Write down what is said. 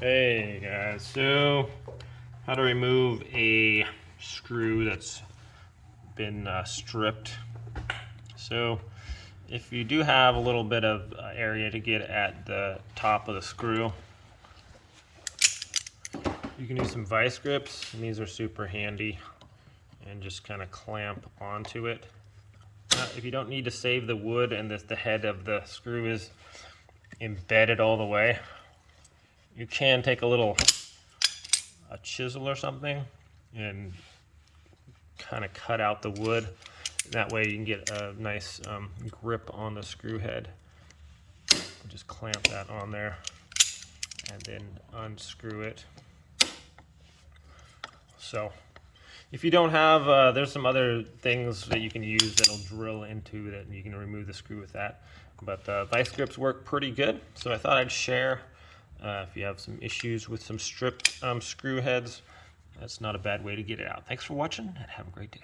Hey guys, so how to remove a screw that's been stripped. So if you do have a little bit of area to get at the top of the screw, you can use some vice grips, and these are super handy, and just kind of clamp onto it. If you don't need to save the wood and the head of the screw is embedded all the way, you can take a chisel or something and kind of cut out the wood. That way you can get a nice grip on the screw head. Just clamp that on there and then unscrew it. So if you don't have, there's some other things that you can use that'll drill into that, and you can remove the screw with that. But vice grips work pretty good, so I thought I'd share. If you have some issues with some stripped screw heads, that's not a bad way to get it out. Thanks for watching, and have a great day.